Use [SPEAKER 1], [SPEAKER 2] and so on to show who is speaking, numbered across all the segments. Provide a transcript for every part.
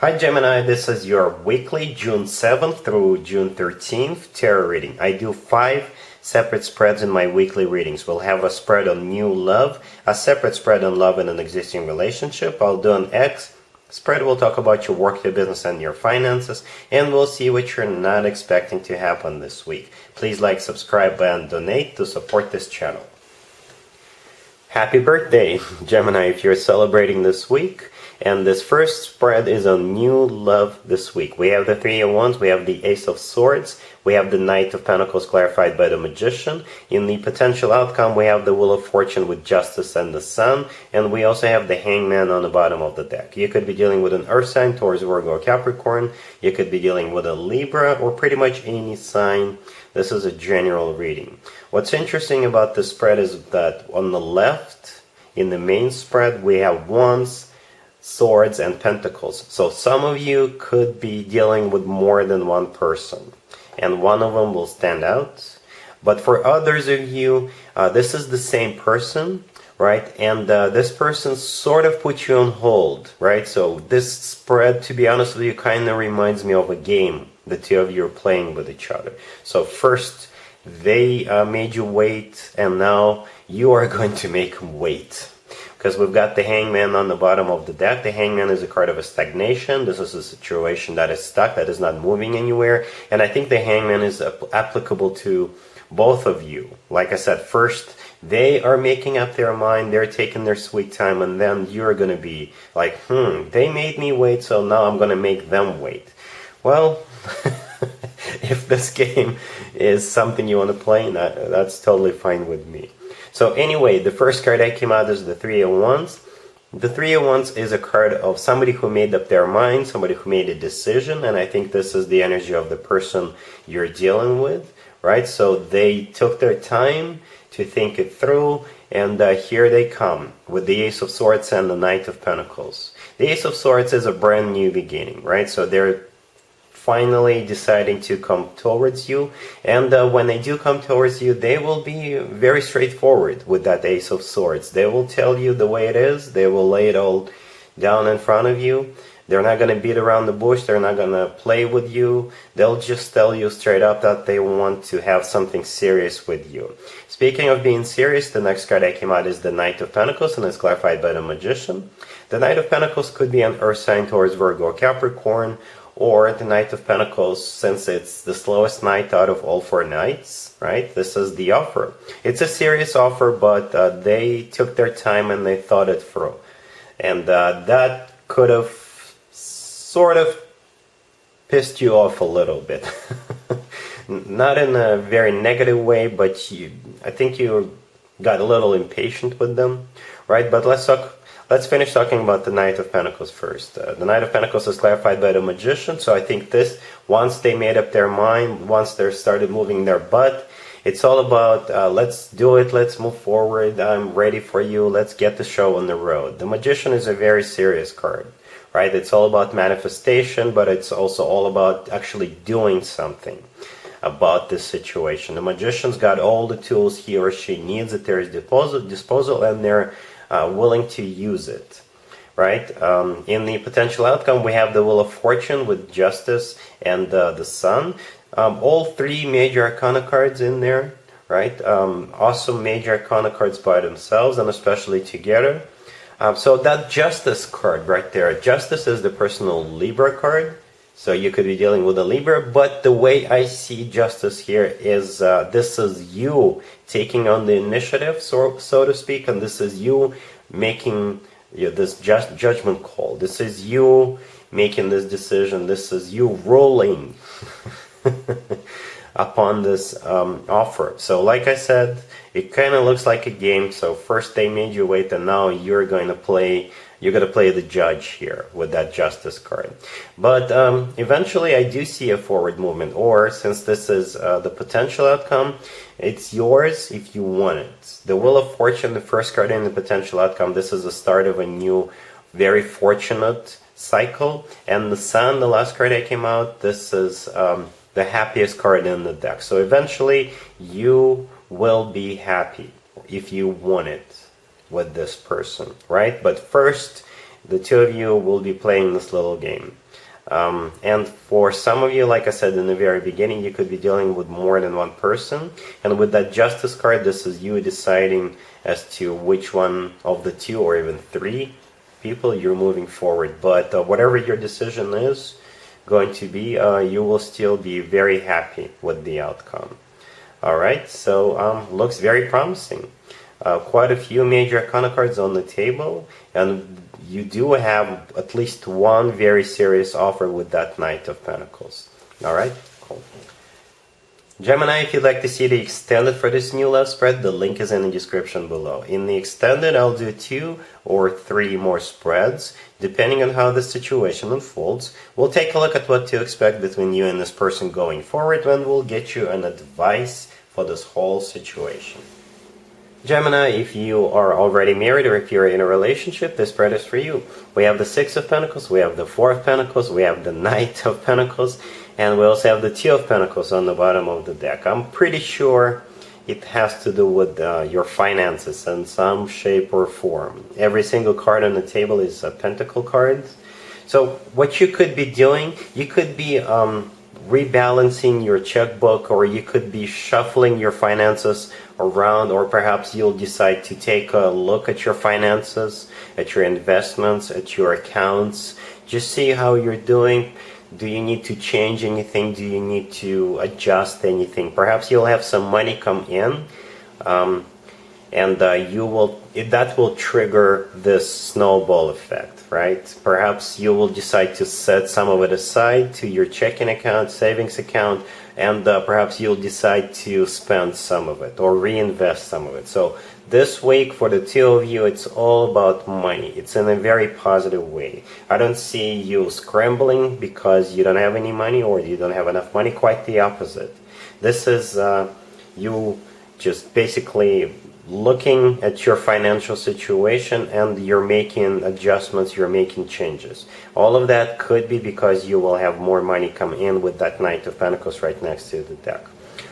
[SPEAKER 1] Hi Gemini, this is your weekly June 7th through June 13th tarot reading. I do 5 separate spreads in my weekly readings. We'll have a spread on new love, a separate spread on love in an existing relationship. I'll do an X spread. We'll talk about your work, your business, and your finances, and we'll see what you're not expecting to happen this week. Please like, subscribe, and donate to support this channel. Happy birthday, Gemini, if you're celebrating this week. And this first spread is on new love this week. We have the Three of Wands, we have the Ace of Swords, we have the Knight of Pentacles clarified by the Magician. In the potential outcome, we have the Wheel of Fortune with Justice and the Sun, and we also have the Hangman on the bottom of the deck. You could be dealing with an Earth sign, Taurus, Virgo, or Capricorn. You could be dealing with a Libra, or pretty much any sign. This is a general reading. What's interesting about this spread is that on the left, in the main spread, we have Wands, Swords, and Pentacles. So some of you could be dealing with more than one person, and one of them will stand out. But for others of you, this is the same person, right? And this person sort of put you on hold, right? So this spread, to be honest with you, kind of reminds me of a game the two of you are playing with each other. So first, they made you wait, and now you are going to make them wait. Because we've got the Hangman on the bottom of the deck. The Hangman is a card of a stagnation. This is a situation that is stuck, that is not moving anywhere. And I think the Hangman is applicable to both of you. Like I said, first, they are making up their mind. They're taking their sweet time. And then you're going to be like, they made me wait, so now I'm going to make them wait. Well, if this game is something you want to play, that's totally fine with me. So anyway, the first card that came out is the Three of Wands. The Three of Wands is a card of somebody who made up their mind, somebody who made a decision, and I think this is the energy of the person you're dealing with, right? So they took their time to think it through, and here they come with the Ace of Swords and the Knight of Pentacles. The Ace of Swords is a brand new beginning, right? So they're finally deciding to come towards you, and when they do come towards you, they will be very straightforward with that Ace of Swords. They will tell you the way it is. They will lay it all down in front of you. They're not going to beat around the bush. They're not going to play with you. They'll just tell you straight up that they want to have something serious with you. Speaking of being serious, the next card that came out is the Knight of Pentacles, and it's clarified by the Magician. The Knight of Pentacles could be an Earth sign, Taurus, Virgo, or Capricorn, or the Knight of Pentacles, since it's the slowest knight out of all 4 knights, right? This is the offer. It's a serious offer, but they took their time and they thought it through. And that could have sort of pissed you off a little bit. Not in a very negative way, but I think you got a little impatient with them, right? But let's finish talking about the Knight of Pentacles first. The Knight of Pentacles is clarified by the Magician, so I think this, once they made up their mind, once they started moving their butt, it's all about, let's do it, let's move forward, I'm ready for you, let's get the show on the road. The Magician is a very serious card, right? It's all about manifestation, but it's also all about actually doing something about this situation. The Magician's got all the tools he or she needs at their disposal, and they're willing to use it, right? In the potential outcome, we have the Wheel of Fortune with Justice and the Sun. All 3 major arcana cards in there, right? Awesome major arcana cards by themselves and especially together. So that Justice card right there, Justice is the personal Libra card. So you could be dealing with a Libra, but the way I see Justice here is this is you taking on the initiative, so to speak, and this is you making this judgment call. This is you making this decision. This is you rolling upon this offer. So like I said, it kind of looks like a game. So first they made you wait, and now you're going to play the judge here with that Justice card. But eventually I do see a forward movement, or since this is the potential outcome, it's yours if you want it. The Wheel of Fortune, the first card in the potential outcome, this is the start of a new, very fortunate cycle. And the Sun, the last card that came out, this is the happiest card in the deck. So eventually you will be happy if you want it with this person, right? But first, the two of you will be playing this little game. And for some of you, like I said in the very beginning, you could be dealing with more than one person. And with that Justice card, this is you deciding as to which one of the two or even three people you're moving forward. But whatever your decision is going to be, you will still be very happy with the outcome. All right, so looks very promising. Quite a few major arcana cards on the table, and you do have at least one very serious offer with that Knight of Pentacles. All right, cool. Gemini, if you'd like to see the extended for this new love spread, the link is in the description below. In the extended, I'll do 2 or 3 more spreads, depending on how the situation unfolds. We'll take a look at what to expect between you and this person going forward, and we'll get you an advice for this whole situation. Gemini, if you are already married or if you're in a relationship, this spread is for you. We have the 6 of Pentacles, we have the 4 of Pentacles, we have the Knight of Pentacles, and we also have the 2 of Pentacles on the bottom of the deck. I'm pretty sure it has to do with your finances in some shape or form. Every single card on the table is a Pentacle card. So what you could be doing, you could be rebalancing your checkbook, or you could be shuffling your finances around, or perhaps you'll decide to take a look at your finances, at your investments, at your accounts. Just see how you're doing. Do you need to change anything? Do you need to adjust anything? Perhaps you'll have some money come in, and that will trigger this snowball effect, right? Perhaps you will decide to set some of it aside to your checking account, savings account, and perhaps you'll decide to spend some of it or reinvest some of it. So this week for the 2 of you, it's all about money. It's in a very positive way. I don't see you scrambling because you don't have any money or you don't have enough money. Quite the opposite. This is you just basically looking at your financial situation, and you're making adjustments, you're making changes. All of that could be because you will have more money come in with that Knight of Pentacles right next to the deck.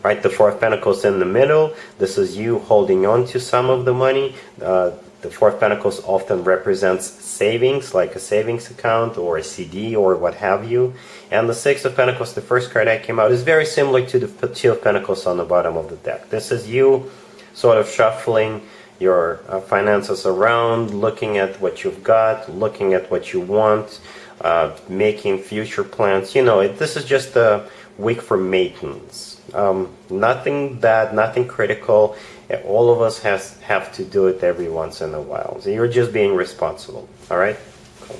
[SPEAKER 1] Right, the 4 of Pentacles in the middle, this is you holding on to some of the money. The 4 of Pentacles often represents savings, like a savings account or a CD or what have you. And the 6 of Pentacles, the first card that came out, is very similar to the 2 of Pentacles on the bottom of the deck. This is you sort of shuffling your finances around, looking at what you've got, looking at what you want, making future plans. You know, this is just a week for maintenance. Nothing bad, nothing critical. All of us have to do it every once in a while. So you're just being responsible. All right? Cool.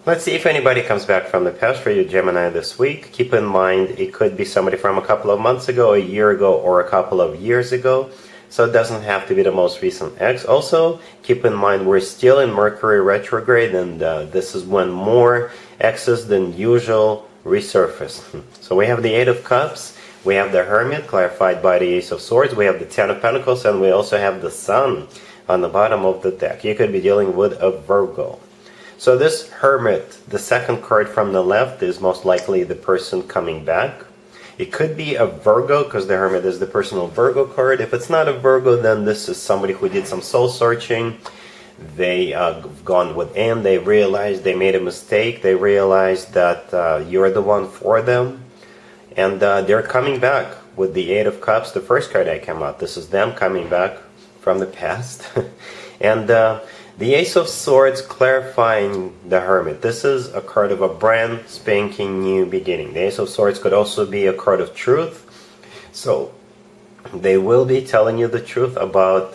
[SPEAKER 1] Let's see if anybody comes back from the past for you, Gemini, this week. Keep in mind, it could be somebody from a couple of months ago, a year ago, or a couple of years ago. So it doesn't have to be the most recent ex. Also, keep in mind, we're still in Mercury retrograde, and this is when more exes than usual resurface. So we have the 8 of Cups, we have the Hermit, clarified by the Ace of Swords, we have the 10 of Pentacles, and we also have the Sun on the bottom of the deck. You could be dealing with a Virgo. So this Hermit, the second card from the left, is most likely the person coming back. It could be a Virgo, because the Hermit is the personal Virgo card. If it's not a Virgo, then this is somebody who did some soul searching. They gone within, they realized they made a mistake, they realized that you're the one for them, and they're coming back with the 8 of Cups, the first card that came out. This is them coming back from the past. And the Ace of Swords clarifying the Hermit. This is a card of a brand spanking new beginning. The Ace of Swords could also be a card of truth. So they will be telling you the truth about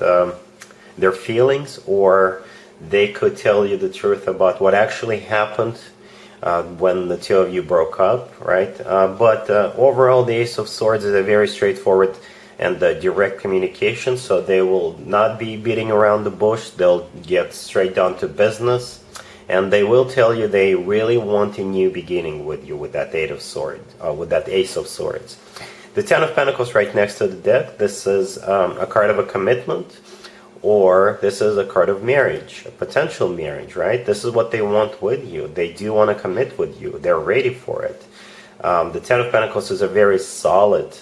[SPEAKER 1] their feelings, or they could tell you the truth about what actually happened when the 2 of you broke up, right? But overall, the Ace of Swords is a very straightforward and direct communication, so they will not be beating around the bush. They'll get straight down to business, and they will tell you they really want a new beginning with you with that 8 of Swords, with that Ace of Swords. The 10 of Pentacles right next to the deck. This is a card of a commitment, or this is a card of marriage, a potential marriage, right? This is what they want with you. They do want to commit with you. They're ready for it. The 10 of Pentacles is a very solid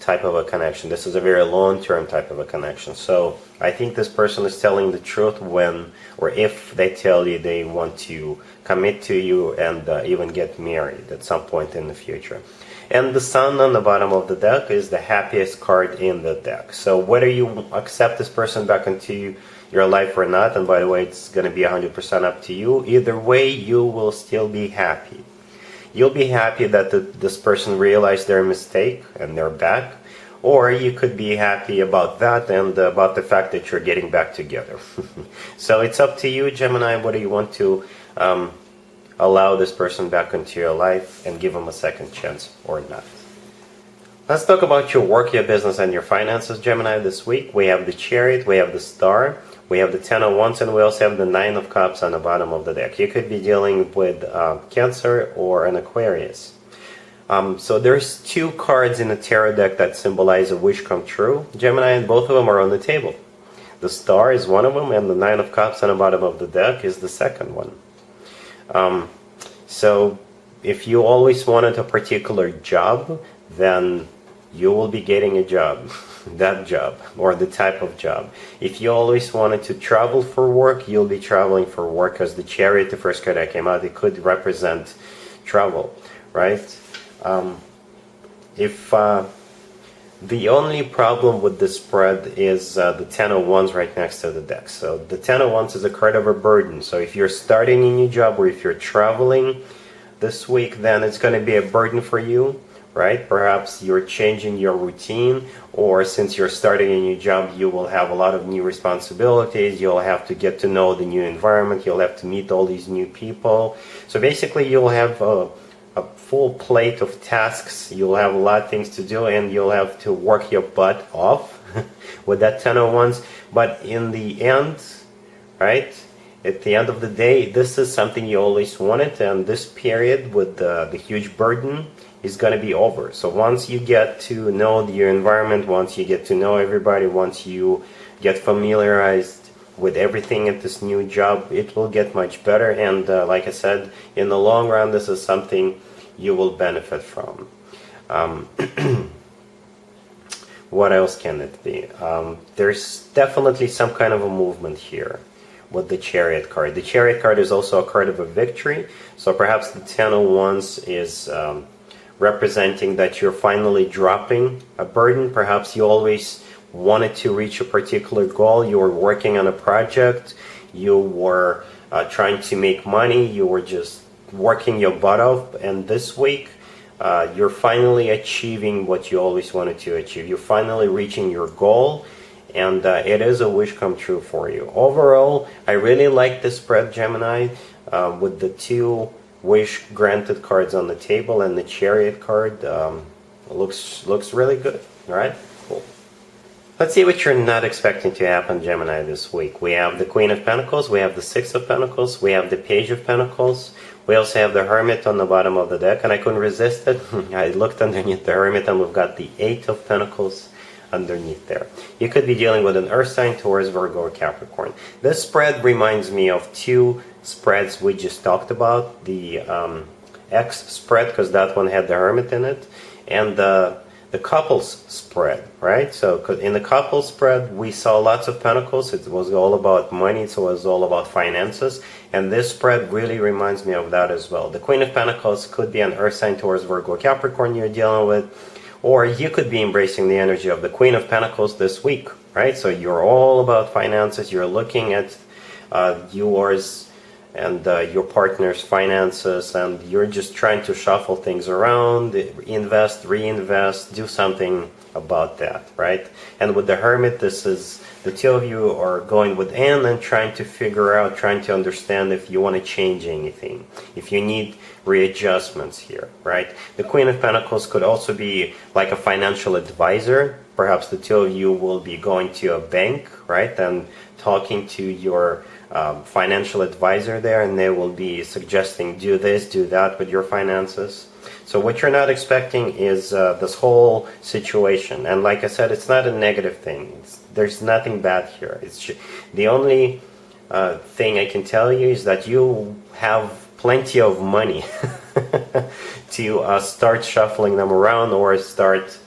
[SPEAKER 1] type of a connection. This is a very long-term type of a connection. So I think this person is telling the truth when or if they tell you they want to commit to you and even get married at some point in the future. And the Sun on the bottom of the deck is the happiest card in the deck. So whether you accept this person back into your life or not, and by the way, it's going to be 100% up to you, either way, you will still be happy. You'll be happy that this person realized their mistake and they're back, or you could be happy about that and about the fact that you're getting back together. So it's up to you, Gemini, whether you want to allow this person back into your life and give them a second chance or not. Let's talk about your work, your business, and your finances, Gemini, this week. We have the Chariot, we have the Star, we have the Ten of Wands, and we also have the Nine of Cups on the bottom of the deck. You could be dealing with Cancer or an Aquarius. So there's two cards in the tarot deck that symbolize a wish come true, Gemini, and both of them are on the table. The Star is one of them, and the Nine of Cups on the bottom of the deck is the second one. So if you always wanted a particular job, then you will be getting a job, that job, or the type of job. If you always wanted to travel for work, you'll be traveling for work, because the Chariot, the first card that came out, it could represent travel, right? The only problem with the spread is the Ten of Wands right next to the deck. So the Ten of Wands is a card of a burden. So if you're starting a new job or if you're traveling this week, then it's going to be a burden for you, right? Perhaps you're changing your routine, or since you're starting a new job, you will have a lot of new responsibilities. You'll have to get to know the new environment. You'll have to meet all these new people. So basically, you'll have a full plate of tasks. You'll have a lot of things to do, and you'll have to work your butt off with that Ten of Wands. But in the end, right, at the end of the day, this is something you always wanted, and this period with the huge burden is going to be over. So once you get to know your environment, once you get to know everybody, once you get familiarized with everything at this new job, it will get much better. And like I said, in the long run, this is something you will benefit from. What else can it be? There's definitely some kind of a movement here with the Chariot card. The Chariot card is also a card of a victory. So perhaps the Ten of Wands is representing that you're finally dropping a burden. Perhaps you always wanted to reach a particular goal. You were working on a project. You were trying to make money. You were just working your butt off. And this week, you're finally achieving what you always wanted to achieve. You're finally reaching your goal. And it is a wish come true for you. Overall, I really like this spread, Gemini, with the two wish granted cards on the table and the Chariot card. Looks really good. All right, cool. Let's see what you're not expecting to happen, Gemini, this week. We have the Queen of Pentacles, we have the Six of Pentacles, we have the Page of Pentacles, we also have the Hermit on the bottom of the deck, and I couldn't resist it. I looked underneath the Hermit, and we've got the Eight of Pentacles underneath there. You could be dealing with an Earth sign, Taurus, Virgo, or Capricorn. This spread reminds me of two spreads we just talked about. The X spread, because that one had the Hermit in it, and the couples spread, right? So in the couples spread, we saw lots of pentacles. It was all about money. It was all about finances. And this spread really reminds me of that as well. The Queen of Pentacles could be an Earth sign, Taurus, Virgo, Capricorn you're dealing with. Or you could be embracing the energy of the Queen of Pentacles this week, right? So you're all about finances. You're looking at yours and your partner's finances, and you're just trying to shuffle things around, invest, reinvest, do something about that, right? And with the Hermit, this is the two of you are going within and trying to figure out, trying to understand if you want to change anything, if you need readjustments here, right? The Queen of Pentacles could also be like a financial advisor. Perhaps the two of you will be going to a bank, right, and talking to your financial advisor there, and they will be suggesting do this, do that with your finances. So what you're not expecting is this whole situation. And like I said, it's not a negative thing. There's nothing bad here. It's the only thing I can tell you is that you have plenty of money to start shuffling them around, or start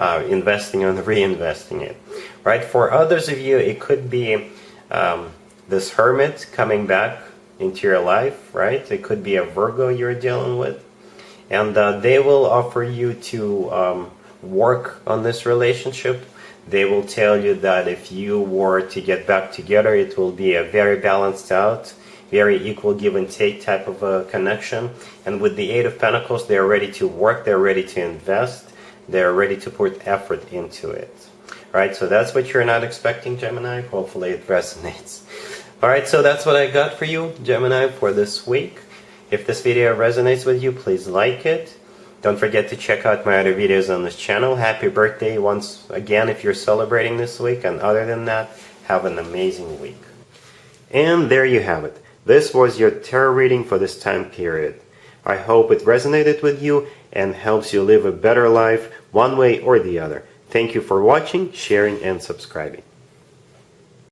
[SPEAKER 1] investing and reinvesting it. Right? For others of you, it could be this hermit coming back into your life, right? It could be a Virgo you're dealing with. And they will offer you to work on this relationship. They will tell you that if you were to get back together, it will be a very balanced out, very equal give and take type of a connection. And with the Eight of Pentacles, they're ready to work, they're ready to invest, they're ready to put effort into it. Right, so that's what you're not expecting, Gemini. Hopefully it resonates. Alright, so that's what I got for you, Gemini, for this week. If this video resonates with you, please like it. Don't forget to check out my other videos on this channel. Happy birthday once again if you're celebrating this week. And other than that, have an amazing week. And there you have it. This was your tarot reading for this time period. I hope it resonated with you and helps you live a better life one way or the other. Thank you for watching, sharing, and subscribing.